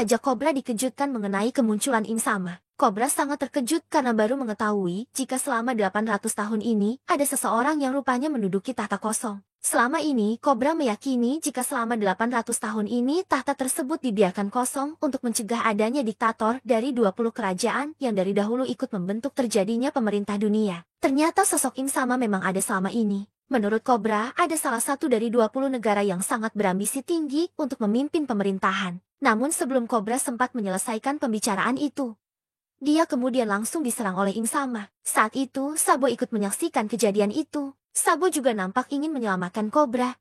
Raja Kobra dikejutkan mengenai kemunculan Im Sama. Kobra sangat terkejut karena baru mengetahui jika selama 800 tahun ini ada seseorang yang rupanya menduduki tahta kosong. Selama ini, Kobra meyakini jika selama 800 tahun ini tahta tersebut dibiarkan kosong untuk mencegah adanya diktator dari 20 kerajaan yang dari dahulu ikut membentuk terjadinya pemerintah dunia. Ternyata sosok Im Sama memang ada selama ini. Menurut Kobra, ada salah satu dari 20 negara yang sangat berambisi tinggi untuk memimpin pemerintahan. Namun sebelum Kobra sempat menyelesaikan pembicaraan itu, dia kemudian langsung diserang oleh Im Sama. Saat itu, Sabo ikut menyaksikan kejadian itu. Sabo juga nampak ingin menyelamatkan Kobra.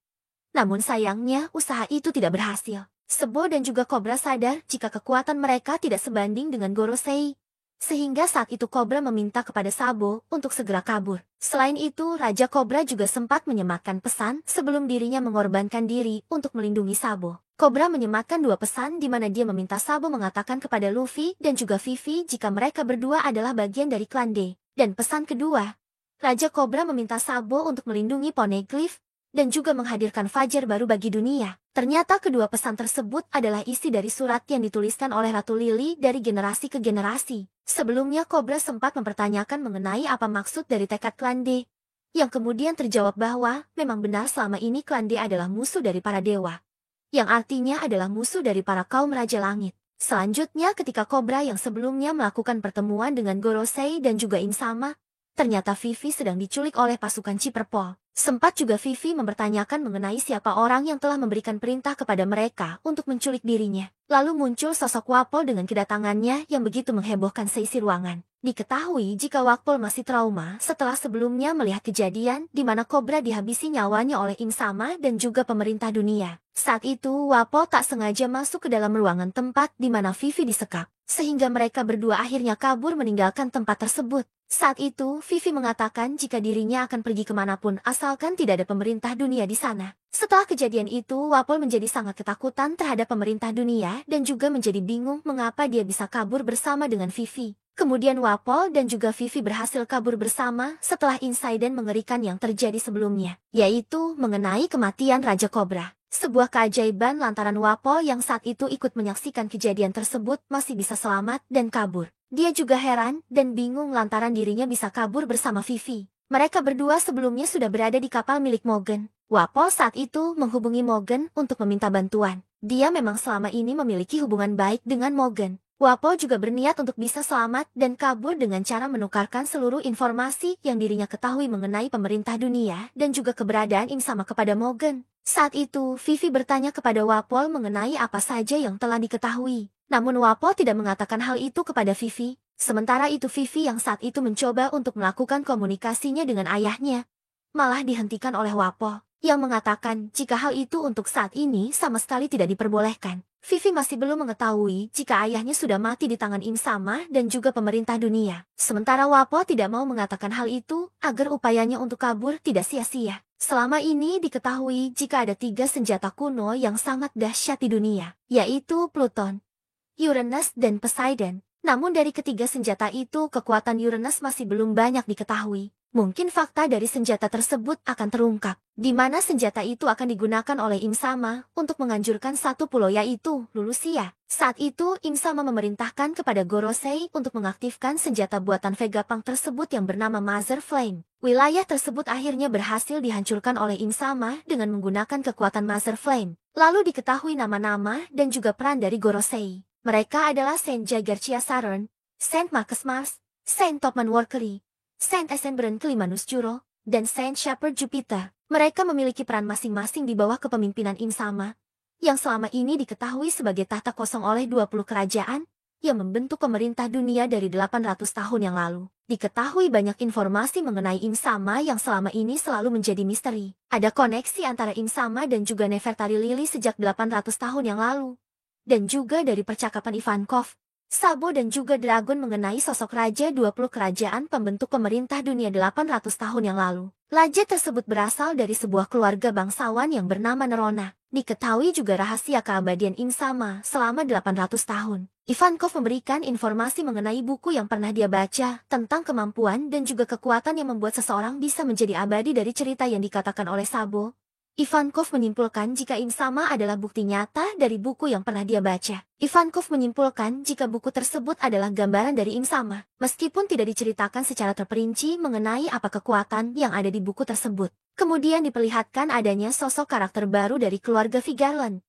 Namun sayangnya, usaha itu tidak berhasil. Sabo dan juga Kobra sadar jika kekuatan mereka tidak sebanding dengan Gorosei. Sehingga saat itu Kobra meminta kepada Sabo untuk segera kabur. Selain itu, Raja Kobra juga sempat menyematkan pesan sebelum dirinya mengorbankan diri untuk melindungi Sabo. Kobra menyematkan dua pesan di mana dia meminta Sabo mengatakan kepada Luffy dan juga Vivi jika mereka berdua adalah bagian dari klan D. Dan pesan kedua, Raja Kobra meminta Sabo untuk melindungi Poneglyph dan juga menghadirkan fajar baru bagi dunia. Ternyata kedua pesan tersebut adalah isi dari surat yang dituliskan oleh Ratu Lily dari generasi ke generasi. Sebelumnya Kobra sempat mempertanyakan mengenai apa maksud dari tekad klan D, yang kemudian terjawab bahwa memang benar selama ini klan D adalah musuh dari para dewa, yang artinya adalah musuh dari para kaum Raja Langit. Selanjutnya ketika Kobra yang sebelumnya melakukan pertemuan dengan Gorosei dan juga Im Sama, ternyata Vivi sedang diculik oleh pasukan Ciperpol. Sempat juga Vivi mempertanyakan mengenai siapa orang yang telah memberikan perintah kepada mereka untuk menculik dirinya. Lalu muncul sosok Wapol dengan kedatangannya yang begitu menghebohkan seisi ruangan. Diketahui jika Wapol masih trauma setelah sebelumnya melihat kejadian di mana Kobra dihabisi nyawanya oleh Im Sama dan juga pemerintah dunia. Saat itu Wapol tak sengaja masuk ke dalam ruangan tempat di mana Vivi disekap, sehingga mereka berdua akhirnya kabur meninggalkan tempat tersebut. Saat itu, Vivi mengatakan jika dirinya akan pergi kemanapun asalkan tidak ada pemerintah dunia di sana. Setelah kejadian itu, Wapol menjadi sangat ketakutan terhadap pemerintah dunia dan juga menjadi bingung mengapa dia bisa kabur bersama dengan Vivi. Kemudian Wapol dan juga Vivi berhasil kabur bersama setelah insiden mengerikan yang terjadi sebelumnya, yaitu mengenai kematian Raja Kobra. Sebuah keajaiban lantaran Wapol yang saat itu ikut menyaksikan kejadian tersebut masih bisa selamat dan kabur. Dia juga heran dan bingung lantaran dirinya bisa kabur bersama Vivi. Mereka berdua sebelumnya sudah berada di kapal milik Morgan. Wapol saat itu menghubungi Morgan untuk meminta bantuan. Dia memang selama ini memiliki hubungan baik dengan Morgan. Wapol juga berniat untuk bisa selamat dan kabur dengan cara menukarkan seluruh informasi yang dirinya ketahui mengenai pemerintah dunia dan juga keberadaan Im Sama kepada Morgan. Saat itu, Vivi bertanya kepada Wapol mengenai apa saja yang telah diketahui. Namun Wapol tidak mengatakan hal itu kepada Vivi. Sementara itu Vivi yang saat itu mencoba untuk melakukan komunikasinya dengan ayahnya, malah dihentikan oleh Wapol, yang mengatakan jika hal itu untuk saat ini sama sekali tidak diperbolehkan. Vivi masih belum mengetahui jika ayahnya sudah mati di tangan Im Sama dan juga pemerintah dunia. Sementara Wapol tidak mau mengatakan hal itu agar upayanya untuk kabur tidak sia-sia. Selama ini diketahui jika ada 3 senjata kuno yang sangat dahsyat di dunia, yaitu Pluton, Uranus dan Poseidon. Namun dari ketiga senjata itu kekuatan Uranus masih belum banyak diketahui. Mungkin fakta dari senjata tersebut akan terungkap, di mana senjata itu akan digunakan oleh Im Sama untuk menganjurkan satu pulau yaitu Lulusia. Saat itu Im Sama memerintahkan kepada Gorosei untuk mengaktifkan senjata buatan Vegapunk tersebut yang bernama Mother Flame. Wilayah tersebut akhirnya berhasil dihancurkan oleh Im Sama dengan menggunakan kekuatan Mother Flame. Lalu diketahui nama-nama dan juga peran dari Gorosei. Mereka adalah Saint Jagarchia Saturn, Saint Marcus Mars, Saint Topman Workery, Saint Esembren Kelimanus Juro, dan Saint Shepherd Jupiter. Mereka memiliki peran masing-masing di bawah kepemimpinan Im Sama, yang selama ini diketahui sebagai tahta kosong oleh 20 kerajaan, yang membentuk pemerintah dunia dari 800 tahun yang lalu. Diketahui banyak informasi mengenai Im Sama yang selama ini selalu menjadi misteri. Ada koneksi antara Im Sama dan juga Nefertari Lily sejak 800 tahun yang lalu. Dan juga dari percakapan Ivankov, Sabo dan juga Dragon mengenai sosok Raja 20 kerajaan pembentuk pemerintah dunia 800 tahun yang lalu. Raja tersebut berasal dari sebuah keluarga bangsawan yang bernama Nerona. Diketahui juga rahasia keabadian Im Sama selama 800 tahun. Ivankov memberikan informasi mengenai buku yang pernah dia baca tentang kemampuan dan juga kekuatan yang membuat seseorang bisa menjadi abadi dari cerita yang dikatakan oleh Sabo. Ivankov menyimpulkan jika Im-sama adalah bukti nyata dari buku yang pernah dia baca. Ivankov menyimpulkan jika buku tersebut adalah gambaran dari Im-sama, meskipun tidak diceritakan secara terperinci mengenai apa kekuatan yang ada di buku tersebut. Kemudian diperlihatkan adanya sosok karakter baru dari keluarga Vigarland,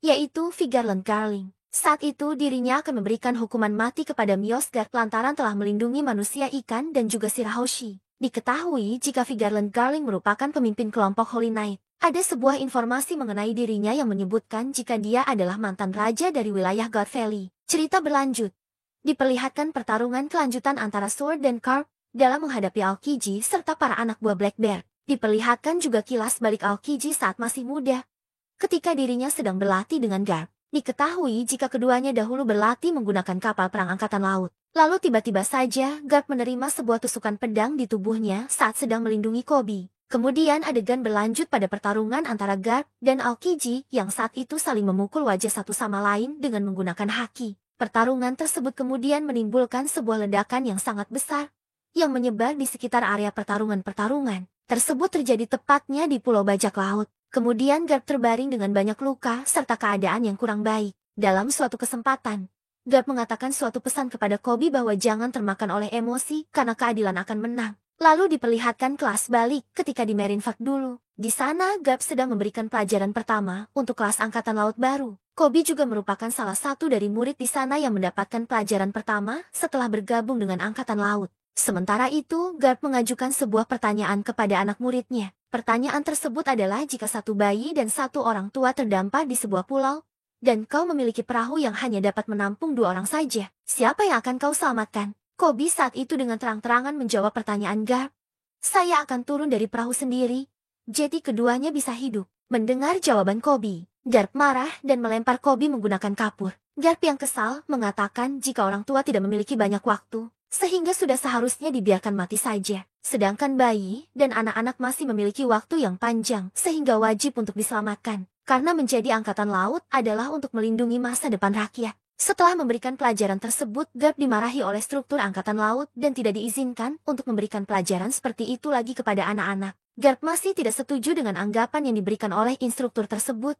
yaitu Vigarland Garling. Saat itu dirinya akan memberikan hukuman mati kepada Myosgard lantaran telah melindungi manusia ikan dan juga Shirahoshi. Diketahui jika Vigarland Garling merupakan pemimpin kelompok Holy Knight. Ada sebuah informasi mengenai dirinya yang menyebutkan jika dia adalah mantan raja dari wilayah God Valley. Cerita berlanjut. Diperlihatkan pertarungan kelanjutan antara Sword dan Carp dalam menghadapi Aokiji serta para anak buah Black Bear. Diperlihatkan juga kilas balik Aokiji saat masih muda, ketika dirinya sedang berlatih dengan Garp. Diketahui jika keduanya dahulu berlatih menggunakan kapal perang angkatan laut. Lalu tiba-tiba saja Garp menerima sebuah tusukan pedang di tubuhnya saat sedang melindungi Koby. Kemudian adegan berlanjut pada pertarungan antara Garp dan Aokiji yang saat itu saling memukul wajah satu sama lain dengan menggunakan haki. Pertarungan tersebut kemudian menimbulkan sebuah ledakan yang sangat besar yang menyebar di sekitar area pertarungan tersebut terjadi tepatnya di Pulau Bajak Laut. Kemudian Garp terbaring dengan banyak luka serta keadaan yang kurang baik. Dalam suatu kesempatan, Garp mengatakan suatu pesan kepada Koby bahwa jangan termakan oleh emosi karena keadilan akan menang. Lalu diperlihatkan kelas balik ketika di Marineford dulu. Di sana Garp sedang memberikan pelajaran pertama untuk kelas angkatan laut baru. Koby juga merupakan salah satu dari murid di sana yang mendapatkan pelajaran pertama setelah bergabung dengan angkatan laut. Sementara itu, Garp mengajukan sebuah pertanyaan kepada anak muridnya. Pertanyaan tersebut adalah jika satu bayi dan satu orang tua terdampar di sebuah pulau, dan kau memiliki perahu yang hanya dapat menampung 2 orang saja, siapa yang akan kau selamatkan? Koby saat itu dengan terang-terangan menjawab pertanyaan Garp. Saya akan turun dari perahu sendiri, jadi keduanya bisa hidup. Mendengar jawaban Koby, Garp marah dan melempar Koby menggunakan kapur. Garp yang kesal mengatakan jika orang tua tidak memiliki banyak waktu, sehingga sudah seharusnya dibiarkan mati saja. Sedangkan bayi dan anak-anak masih memiliki waktu yang panjang sehingga wajib untuk diselamatkan. Karena menjadi angkatan laut adalah untuk melindungi masa depan rakyat. Setelah memberikan pelajaran tersebut, Garp dimarahi oleh struktur angkatan laut dan tidak diizinkan untuk memberikan pelajaran seperti itu lagi kepada anak-anak. Garp masih tidak setuju dengan anggapan yang diberikan oleh instruktur tersebut,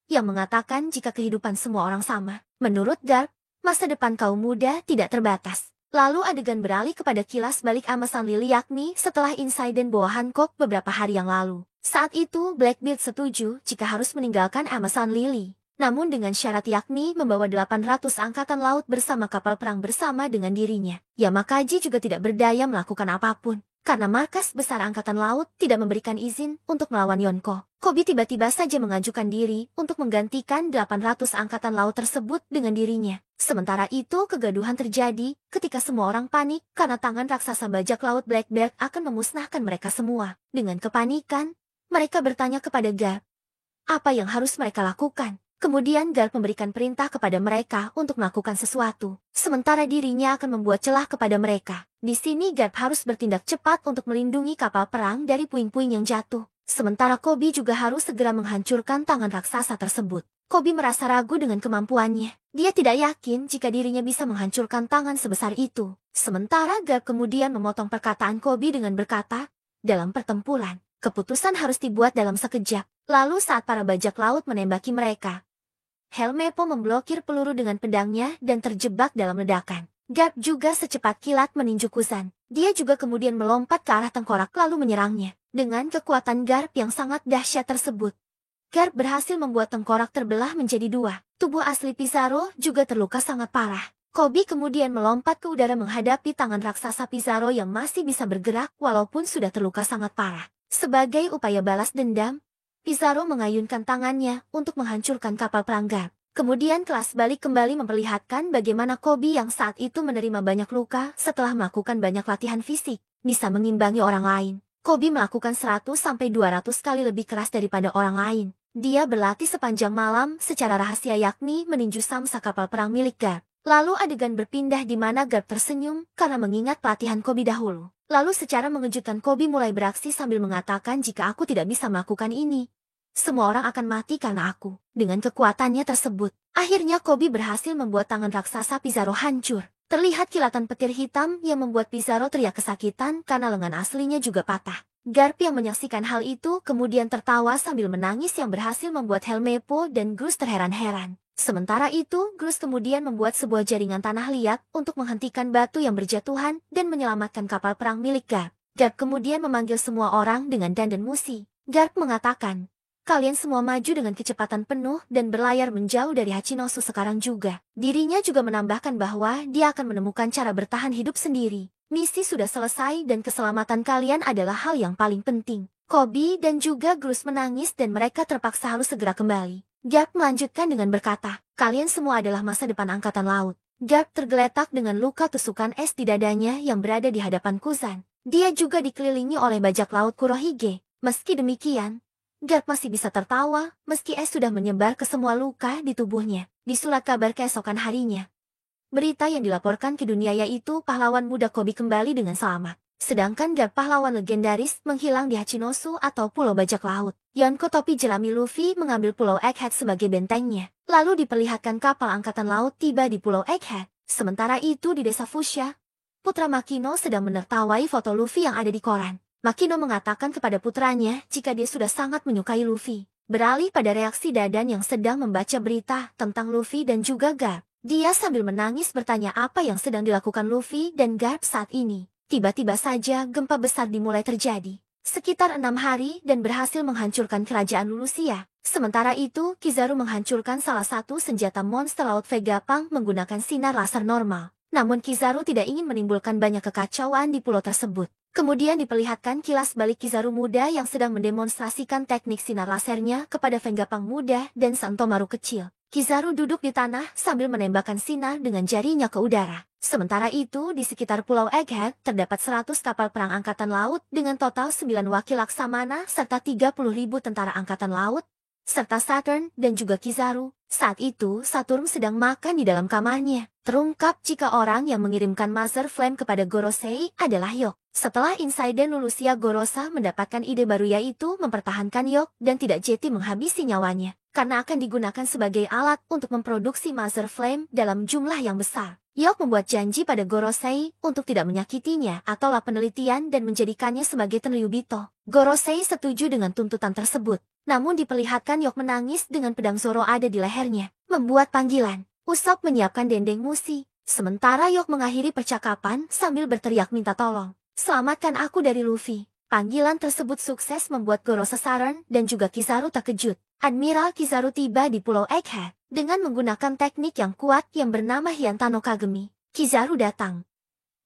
yang mengatakan jika kehidupan semua orang sama. Menurut Garp, masa depan kaum muda tidak terbatas. Lalu adegan beralih kepada kilas balik Amazon Lily yakni setelah insiden Boa Hancock beberapa hari yang lalu. Saat itu Blackbeard setuju jika harus meninggalkan Amazon Lily. Namun dengan syarat yakni membawa 800 angkatan laut bersama kapal perang bersama dengan dirinya. Yamakagi juga tidak berdaya melakukan apapun, karena markas besar angkatan laut tidak memberikan izin untuk melawan Yonko. Koby tiba-tiba saja mengajukan diri untuk menggantikan 800 angkatan laut tersebut dengan dirinya. Sementara itu kegaduhan terjadi ketika semua orang panik karena tangan raksasa bajak laut Blackbeard akan memusnahkan mereka semua. Dengan kepanikan, mereka bertanya kepada Garp, apa yang harus mereka lakukan? Kemudian Garp memberikan perintah kepada mereka untuk melakukan sesuatu, sementara dirinya akan membuat celah kepada mereka. Di sini Garp harus bertindak cepat untuk melindungi kapal perang dari puing-puing yang jatuh. Sementara Koby juga harus segera menghancurkan tangan raksasa tersebut. Koby merasa ragu dengan kemampuannya. Dia tidak yakin jika dirinya bisa menghancurkan tangan sebesar itu. Sementara Garp kemudian memotong perkataan Koby dengan berkata, dalam pertempuran, keputusan harus dibuat dalam sekejap. Lalu saat para bajak laut menembaki mereka, Helmepo memblokir peluru dengan pedangnya dan terjebak dalam ledakan. Garp juga secepat kilat meninju Kuzan. Dia juga kemudian melompat ke arah tengkorak lalu menyerangnya. Dengan kekuatan Garp yang sangat dahsyat tersebut, Garp berhasil membuat tengkorak terbelah menjadi 2. Tubuh asli Pizarro juga terluka sangat parah. Koby kemudian melompat ke udara menghadapi tangan raksasa Pizarro yang masih bisa bergerak walaupun sudah terluka sangat parah. Sebagai upaya balas dendam, Pizarro mengayunkan tangannya untuk menghancurkan kapal perang Garp. Kemudian kelas balik kembali memperlihatkan bagaimana Koby yang saat itu menerima banyak luka setelah melakukan banyak latihan fisik, bisa mengimbangi orang lain. Koby melakukan 100-200 kali lebih keras daripada orang lain. Dia berlatih sepanjang malam secara rahasia yakni meninju samsa kapal perang milik Garp. Lalu adegan berpindah di mana Garp tersenyum karena mengingat pelatihan Koby dahulu. Lalu secara mengejutkan Koby mulai beraksi sambil mengatakan jika aku tidak bisa melakukan ini, semua orang akan mati karena aku. Dengan kekuatannya tersebut, akhirnya Koby berhasil membuat tangan raksasa Pizarro hancur. Terlihat kilatan petir hitam yang membuat Pizarro teriak kesakitan karena lengan aslinya juga patah. Garp yang menyaksikan hal itu kemudian tertawa sambil menangis yang berhasil membuat Helmeppo dan Grus terheran-heran. Sementara itu, Grus kemudian membuat sebuah jaringan tanah liat untuk menghentikan batu yang berjatuhan dan menyelamatkan kapal perang milik Garp. Garp kemudian memanggil semua orang dengan Dan dan Musi. Garp mengatakan, "Kalian semua maju dengan kecepatan penuh dan berlayar menjauh dari Hachinosu sekarang juga." Dirinya juga menambahkan bahwa dia akan menemukan cara bertahan hidup sendiri. Misi sudah selesai dan keselamatan kalian adalah hal yang paling penting. Kobi dan juga Grus menangis dan mereka terpaksa harus segera kembali. Garp melanjutkan dengan berkata, "Kalian semua adalah masa depan angkatan laut." Garp tergeletak dengan luka tusukan es di dadanya yang berada di hadapan Kuzan. Dia juga dikelilingi oleh bajak laut Kurohige. Meski demikian, Garp masih bisa tertawa, meski es sudah menyebar ke semua luka di tubuhnya. Di surat kabar keesokan harinya, berita yang dilaporkan ke dunia yaitu pahlawan muda Kobi kembali dengan selamat. Sedangkan Garp pahlawan legendaris menghilang di Hachinosu atau Pulau Bajak Laut. Yonko topi jerami Luffy mengambil Pulau Egghead sebagai bentengnya. Lalu diperlihatkan kapal angkatan laut tiba di Pulau Egghead. Sementara itu di desa Fushia, putra Makino sedang menertawai foto Luffy yang ada di koran. Makino mengatakan kepada putranya jika dia sudah sangat menyukai Luffy. Beralih pada reaksi Dadan yang sedang membaca berita tentang Luffy dan juga Garp. Dia sambil menangis bertanya apa yang sedang dilakukan Luffy dan Garp saat ini. Tiba-tiba saja gempa besar dimulai terjadi. Sekitar 6 hari dan berhasil menghancurkan kerajaan Lulusia. Sementara itu, Kizaru menghancurkan salah satu senjata monster laut Vegapunk menggunakan sinar laser normal. Namun Kizaru tidak ingin menimbulkan banyak kekacauan di pulau tersebut. Kemudian diperlihatkan kilas balik Kizaru muda yang sedang mendemonstrasikan teknik sinar lasernya kepada Vegapunk muda dan Santomaru kecil. Kizaru duduk di tanah sambil menembakkan sinar dengan jarinya ke udara. Sementara itu, di sekitar Pulau Egghead terdapat 100 kapal perang angkatan laut dengan total 9 wakil laksamana serta 30.000 tentara angkatan laut, serta Saturn dan juga Kizaru. Saat itu, Saturn sedang makan di dalam kamarnya. Terungkap jika orang yang mengirimkan Mother Flame kepada Gorosei adalah Yok. Setelah insiden Lulusia Gorosa mendapatkan ide baru yaitu mempertahankan Yok dan tidak jeti menghabisi nyawanya. Karena akan digunakan sebagai alat untuk memproduksi Mother Flame dalam jumlah yang besar. Yok membuat janji pada Gorosei untuk tidak menyakitinya atau penelitian dan menjadikannya sebagai Tenryubito. Gorosei setuju dengan tuntutan tersebut. Namun diperlihatkan Yok menangis dengan pedang Zoro ada di lehernya. Membuat panggilan. Usopp menyiapkan dendeng musi. Sementara Yok mengakhiri percakapan sambil berteriak minta tolong. "Selamatkan aku dari Luffy." Panggilan tersebut sukses membuat Goro Sasaran dan juga Kizaru terkejut. Admiral Kizaru tiba di Pulau Egghead dengan menggunakan teknik yang kuat yang bernama Hyantano Kagemi. Kizaru datang.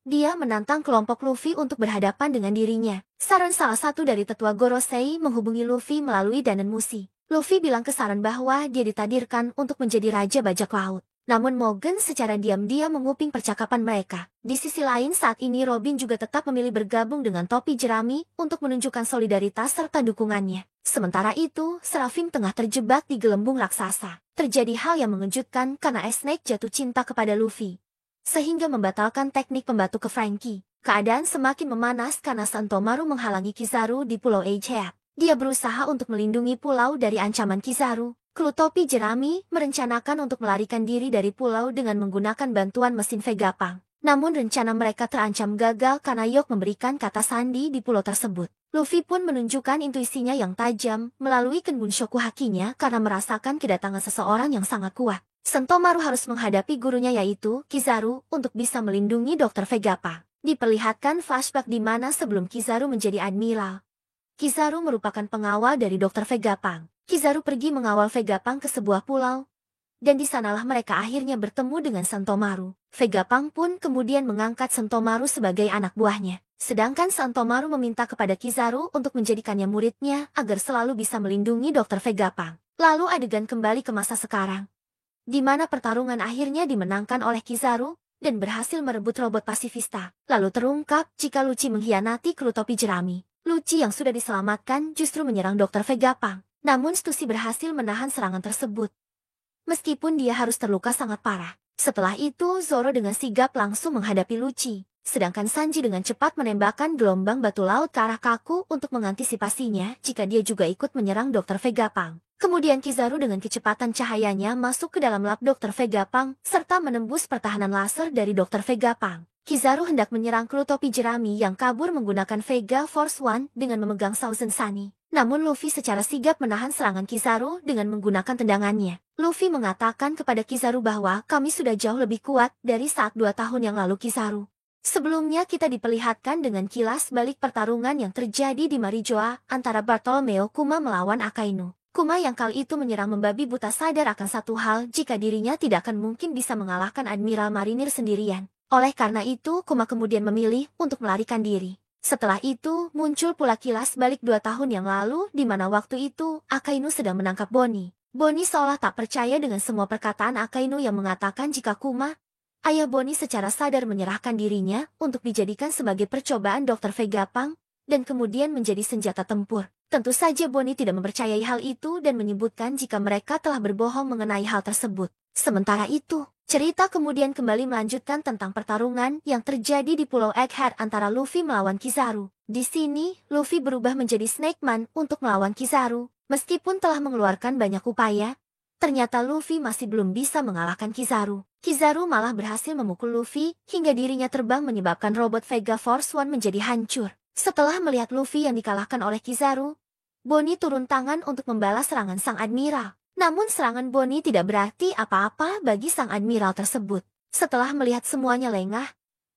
Dia menantang kelompok Luffy untuk berhadapan dengan dirinya. Saran salah satu dari tetua Gorosei menghubungi Luffy melalui Danen Musi. Luffy bilang ke Saran bahwa dia ditadirkan untuk menjadi Raja Bajak Laut. Namun Morgan secara diam-diam menguping percakapan mereka. Di sisi lain saat ini Robin juga tetap memilih bergabung dengan topi jerami untuk menunjukkan solidaritas serta dukungannya. Sementara itu, Seraphim tengah terjebak di gelembung raksasa. Terjadi hal yang mengejutkan karena Snake jatuh cinta kepada Luffy, sehingga membatalkan teknik pembatu ke Franky. Keadaan semakin memanas karena Santomaru menghalangi Kizaru di Pulau Egghead. Dia berusaha untuk melindungi pulau dari ancaman Kizaru. Kru topi jerami merencanakan untuk melarikan diri dari pulau dengan menggunakan bantuan mesin Vegapunk. Namun rencana mereka terancam gagal karena Yok memberikan kata sandi di pulau tersebut. Luffy pun menunjukkan intuisinya yang tajam melalui Kenbunshoku Hakinya karena merasakan kedatangan seseorang yang sangat kuat. Sentomaru harus menghadapi gurunya yaitu Kizaru untuk bisa melindungi Dr. Vegapunk. Diperlihatkan flashback di mana sebelum Kizaru menjadi admiral, Kizaru merupakan pengawal dari Dr. Vegapunk. Kizaru pergi mengawal Vegapunk ke sebuah pulau, dan di sanalah mereka akhirnya bertemu dengan Santomaru. Vegapunk pun kemudian mengangkat Santomaru sebagai anak buahnya. Sedangkan Santomaru meminta kepada Kizaru untuk menjadikannya muridnya agar selalu bisa melindungi Dr. Vegapunk. Lalu adegan kembali ke masa sekarang, di mana pertarungan akhirnya dimenangkan oleh Kizaru dan berhasil merebut robot pasifista. Lalu terungkap jika Lucci mengkhianati kru topi jerami. Lucci yang sudah diselamatkan justru menyerang Dr. Vegapunk. Namun Stussy berhasil menahan serangan tersebut, meskipun dia harus terluka sangat parah. Setelah itu Zoro dengan sigap langsung menghadapi Lucci. Sedangkan Sanji dengan cepat menembakkan gelombang batu laut ke arah Kaku untuk mengantisipasinya jika dia juga ikut menyerang Dr. Vegapunk. Kemudian Kizaru dengan kecepatan cahayanya masuk ke dalam lab Dr. Vegapunk, serta menembus pertahanan laser dari Dr. Vegapunk. Kizaru hendak menyerang kru topi jerami yang kabur menggunakan Vega Force One dengan memegang Thousand Sunny. Namun Luffy secara sigap menahan serangan Kizaru dengan menggunakan tendangannya. Luffy mengatakan kepada Kizaru bahwa kami sudah jauh lebih kuat dari saat 2 tahun yang lalu Kizaru. Sebelumnya kita diperlihatkan dengan kilas balik pertarungan yang terjadi di Marijoa antara Bartolomeo Kuma melawan Akainu. Kuma yang kali itu menyerang membabi buta sadar akan satu hal jika dirinya tidak akan mungkin bisa mengalahkan Admiral Marinir sendirian. Oleh karena itu Kuma kemudian memilih untuk melarikan diri. Setelah itu muncul pula kilas balik 2 tahun yang lalu di mana waktu itu Akainu sedang menangkap Bonnie. Bonnie seolah tak percaya dengan semua perkataan Akainu yang mengatakan jika Kuma, ayah Bonnie secara sadar menyerahkan dirinya untuk dijadikan sebagai percobaan Dr. Vegapunk dan kemudian menjadi senjata tempur. Tentu saja Bonnie tidak mempercayai hal itu dan menyebutkan jika mereka telah berbohong mengenai hal tersebut. Sementara itu, cerita kemudian kembali melanjutkan tentang pertarungan yang terjadi di Pulau Egghead antara Luffy melawan Kizaru. Di sini, Luffy berubah menjadi Snake Man untuk melawan Kizaru. Meskipun telah mengeluarkan banyak upaya, ternyata Luffy masih belum bisa mengalahkan Kizaru. Kizaru malah berhasil memukul Luffy hingga dirinya terbang menyebabkan robot Vega Force One menjadi hancur. Setelah melihat Luffy yang dikalahkan oleh Kizaru, Bonnie turun tangan untuk membalas serangan Sang Admiral. Namun serangan Bonnie tidak berarti apa-apa bagi Sang Admiral tersebut. Setelah melihat semuanya lengah,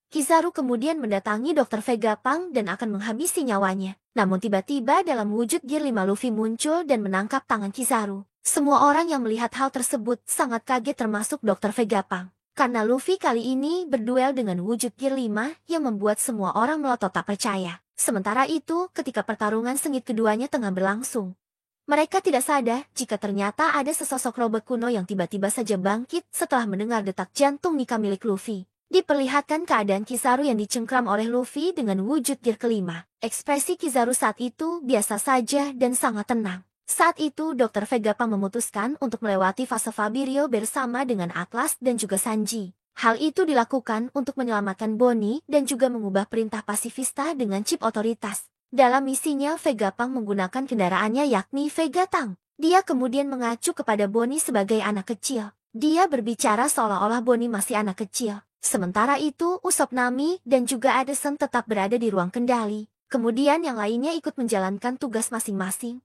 Kizaru kemudian mendatangi Dr. Vegapunk dan akan menghabisi nyawanya. Namun tiba-tiba dalam wujud Gear 5 Luffy muncul dan menangkap tangan Kizaru. Semua orang yang melihat hal tersebut sangat kaget termasuk Dr. Vegapunk. Karena Luffy kali ini berduel dengan wujud Gear 5 yang membuat semua orang melotot tak percaya. Sementara itu, ketika pertarungan sengit keduanya tengah berlangsung, mereka tidak sadar jika ternyata ada sesosok robot kuno yang tiba-tiba saja bangkit setelah mendengar detak jantung Nika milik Luffy. Diperlihatkan keadaan Kizaru yang dicengkram oleh Luffy dengan wujud Gear kelima. Ekspresi Kizaru saat itu biasa saja dan sangat tenang. Saat itu Dr. Vegapunk memutuskan untuk melewati fase Fabirio bersama dengan Atlas dan juga Sanji. Hal itu dilakukan untuk menyelamatkan Bonnie dan juga mengubah perintah pasifista dengan chip otoritas. Dalam misinya Vegapunk menggunakan kendaraannya yakni Vega Tank. Dia kemudian mengacu kepada Bonnie sebagai anak kecil. Dia berbicara seolah-olah Bonnie masih anak kecil. Sementara itu Usopp Nami dan juga Addison tetap berada di ruang kendali. Kemudian yang lainnya ikut menjalankan tugas masing-masing,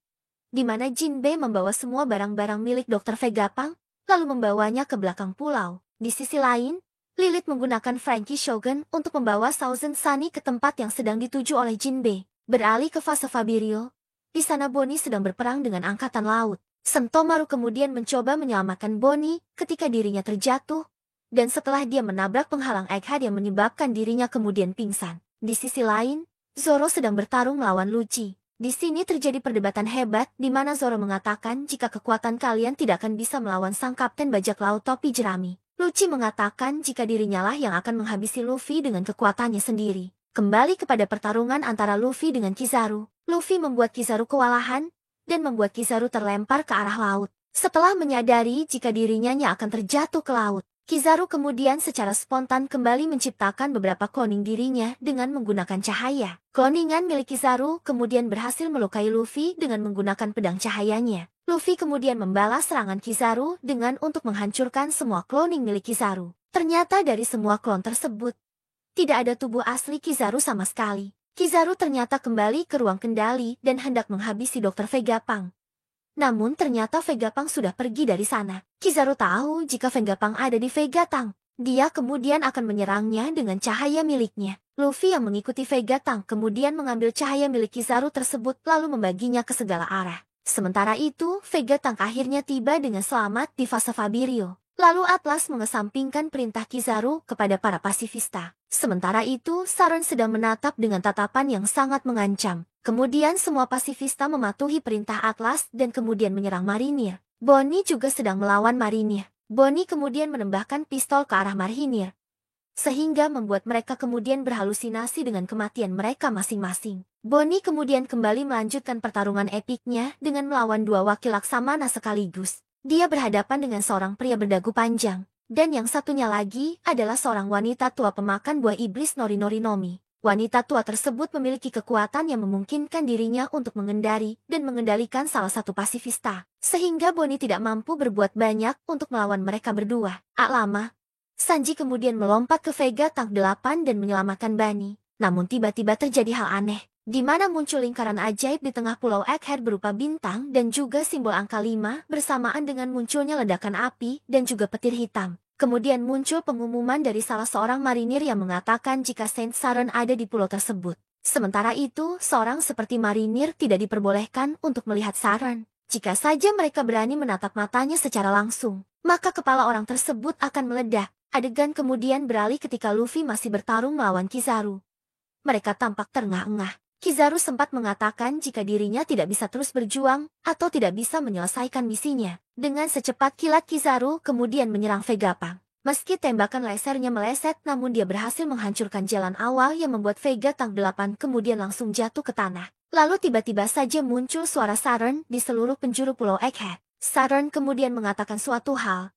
di mana Jinbe membawa semua barang-barang milik Dr. Vegapunk, lalu membawanya ke belakang pulau. Di sisi lain, Lilith menggunakan Frankie Shogun untuk membawa Thousand Sunny ke tempat yang sedang dituju oleh Jinbe. Beralih ke fase Fabirio, di sana Bonnie sedang berperang dengan angkatan laut. Sentomaru kemudian mencoba menyelamatkan Bonnie ketika dirinya terjatuh, dan setelah dia menabrak penghalang Egghead yang menyebabkan dirinya kemudian pingsan. Di sisi lain, Zoro sedang bertarung melawan Lucci. Di sini terjadi perdebatan hebat di mana Zoro mengatakan jika kekuatan kalian tidak akan bisa melawan sang kapten bajak laut topi jerami. Lucci mengatakan jika dirinya lah yang akan menghabisi Luffy dengan kekuatannya sendiri. Kembali kepada pertarungan antara Luffy dengan Kizaru. Luffy membuat Kizaru kewalahan dan membuat Kizaru terlempar ke arah laut. Setelah menyadari jika dirinya akan terjatuh ke laut, Kizaru kemudian secara spontan kembali menciptakan beberapa cloning dirinya dengan menggunakan cahaya. Cloningan milik Kizaru kemudian berhasil melukai Luffy dengan menggunakan pedang cahayanya. Luffy kemudian membalas serangan Kizaru dengan untuk menghancurkan semua cloning milik Kizaru. Ternyata dari semua klon tersebut, tidak ada tubuh asli Kizaru sama sekali. Kizaru ternyata kembali ke ruang kendali dan hendak menghabisi Dr. Vegapunk. Namun ternyata Vegapunk sudah pergi dari sana. Kizaru tahu jika Vegapunk ada di Vegapunk. Dia kemudian akan menyerangnya dengan cahaya miliknya. Luffy yang mengikuti Vegapunk kemudian mengambil cahaya milik Kizaru tersebut lalu membaginya ke segala arah. Sementara itu, Vegapunk akhirnya tiba dengan selamat di fase Fabirio. Lalu Atlas mengesampingkan perintah Kizaru kepada para pasifista. Sementara itu, Saron sedang menatap dengan tatapan yang sangat mengancam. Kemudian semua pasifista mematuhi perintah Atlas dan kemudian menyerang marinir. Bonnie juga sedang melawan marinir. Bonnie kemudian menembakkan pistol ke arah marinir, sehingga membuat mereka kemudian berhalusinasi dengan kematian mereka masing-masing. Bonnie kemudian kembali melanjutkan pertarungan epiknya dengan melawan dua wakil Laksamana sekaligus. Dia berhadapan dengan seorang pria berdagu panjang, dan yang satunya lagi adalah seorang wanita tua pemakan buah iblis Nori Nori Nomi. Wanita tua tersebut memiliki kekuatan yang memungkinkan dirinya untuk mengendari dan mengendalikan salah satu pasifista, sehingga Bonnie tidak mampu berbuat banyak untuk melawan mereka berdua. Lama, Sanji kemudian melompat ke Vega Tank 8 dan menyelamatkan Bunny. Namun tiba-tiba terjadi hal aneh, di mana muncul lingkaran ajaib di tengah pulau Egghead berupa bintang dan juga simbol angka 5 bersamaan dengan munculnya ledakan api dan juga petir hitam. Kemudian muncul pengumuman dari salah seorang marinir yang mengatakan jika Saint Saren ada di pulau tersebut. Sementara itu, seorang seperti marinir tidak diperbolehkan untuk melihat Saren. Jika saja mereka berani menatap matanya secara langsung, maka kepala orang tersebut akan meledak. Adegan kemudian beralih ketika Luffy masih bertarung melawan Kizaru. Mereka tampak terengah-engah. Kizaru sempat mengatakan jika dirinya tidak bisa terus berjuang atau tidak bisa menyelesaikan misinya. Dengan secepat kilat Kizaru kemudian menyerang Vegapunk. Meski tembakan lasernya meleset, namun dia berhasil menghancurkan jalan awal yang membuat Vega Tank 8 kemudian langsung jatuh ke tanah. Lalu tiba-tiba saja muncul suara Saren di seluruh penjuru pulau Egghead. Saren kemudian mengatakan suatu hal,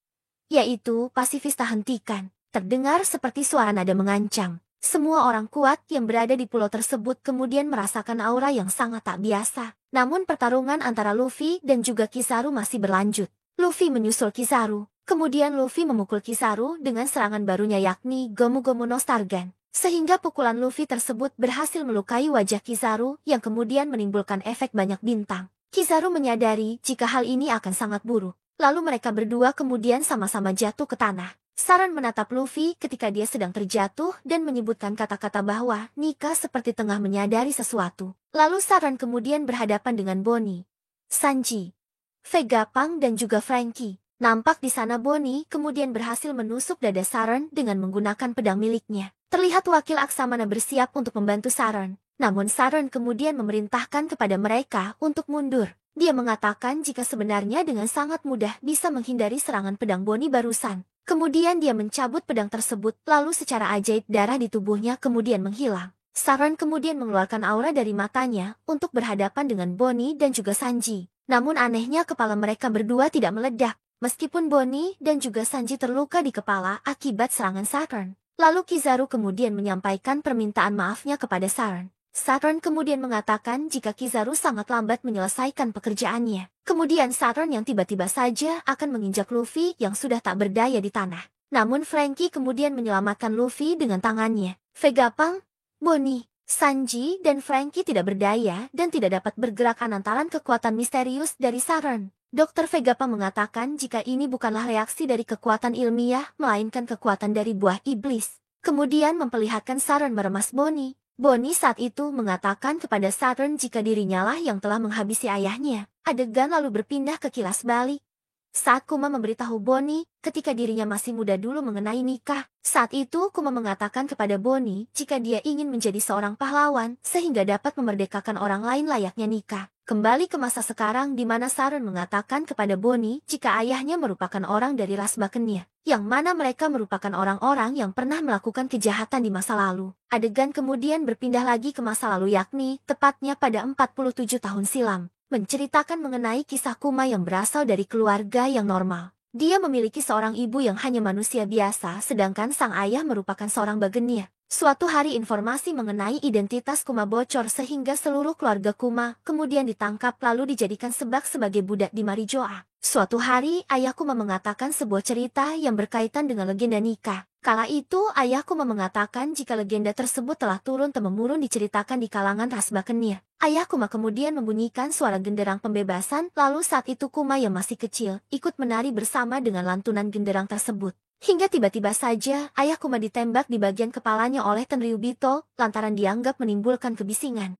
yaitu pasifista hentikan. Terdengar seperti suara nada mengancam. Semua orang kuat yang berada di pulau tersebut kemudian merasakan aura yang sangat tak biasa. Namun pertarungan antara Luffy dan juga Kizaru masih berlanjut. Luffy menyusul Kizaru. Kemudian Luffy memukul Kizaru dengan serangan barunya yakni Gomu Gomu no Stargan. Sehingga pukulan Luffy tersebut berhasil melukai wajah Kizaru yang kemudian menimbulkan efek banyak bintang. Kizaru menyadari jika hal ini akan sangat buruk. Lalu mereka berdua kemudian sama-sama jatuh ke tanah. Saren menatap Luffy ketika dia sedang terjatuh dan menyebutkan kata-kata bahwa Nika seperti tengah menyadari sesuatu. Lalu Saren kemudian berhadapan dengan Bonnie, Sanji, Vegapunk dan juga Franky. Nampak di sana Bonnie kemudian berhasil menusuk dada Saren dengan menggunakan pedang miliknya. Terlihat wakil Aksamana bersiap untuk membantu Saren. Namun Saren kemudian memerintahkan kepada mereka untuk mundur. Dia mengatakan jika sebenarnya dengan sangat mudah bisa menghindari serangan pedang Bonnie barusan. Kemudian dia mencabut pedang tersebut, lalu secara ajaib darah di tubuhnya kemudian menghilang. Saren kemudian mengeluarkan aura dari matanya untuk berhadapan dengan Bonnie dan juga Sanji. Namun anehnya kepala mereka berdua tidak meledak, meskipun Bonnie dan juga Sanji terluka di kepala akibat serangan Saren. Lalu Kizaru kemudian menyampaikan permintaan maafnya kepada Saren. Saren kemudian mengatakan jika Kizaru sangat lambat menyelesaikan pekerjaannya. Kemudian Saren yang tiba-tiba saja akan menginjak Luffy yang sudah tak berdaya di tanah. Namun Franky kemudian menyelamatkan Luffy dengan tangannya. Vegapunk, Bonnie, Sanji dan Franky tidak berdaya dan tidak dapat bergerak lantaran kekuatan misterius dari Saren. Dr. Vegapunk mengatakan jika ini bukanlah reaksi dari kekuatan ilmiah, melainkan kekuatan dari buah iblis. Kemudian memperlihatkan Saren meremas Bonnie. Bonnie saat itu mengatakan kepada Saren jika dirinya lah yang telah menghabisi ayahnya. Adegan lalu berpindah ke kilas balik. Saat Kuma memberitahu Bonnie ketika dirinya masih muda dulu mengenai nikah. Saat itu Kuma mengatakan kepada Bonnie jika dia ingin menjadi seorang pahlawan sehingga dapat memerdekakan orang lain layaknya nikah. Kembali ke masa sekarang di mana Saren mengatakan kepada Bonnie jika ayahnya merupakan orang dari ras Bakenia, yang mana mereka merupakan orang-orang yang pernah melakukan kejahatan di masa lalu. Adegan kemudian berpindah lagi ke masa lalu yakni tepatnya pada 47 tahun silam, menceritakan mengenai kisah Kuma yang berasal dari keluarga yang normal. Dia memiliki seorang ibu yang hanya manusia biasa sedangkan sang ayah merupakan seorang Bagenia. Suatu hari informasi mengenai identitas Kuma bocor sehingga seluruh keluarga Kuma kemudian ditangkap lalu dijadikan sebagai budak di Marijoa. Suatu hari ayah Kuma mengatakan sebuah cerita yang berkaitan dengan legenda nikah. Kala itu ayah Kuma mengatakan jika legenda tersebut telah turun-temurun diceritakan di kalangan ras Bakenia. Ayah Kuma kemudian membunyikan suara genderang pembebasan, lalu saat itu Kuma yang masih kecil ikut menari bersama dengan lantunan genderang tersebut. Hingga tiba-tiba saja ayah Kuma ditembak di bagian kepalanya oleh Tenryubito lantaran dianggap menimbulkan kebisingan.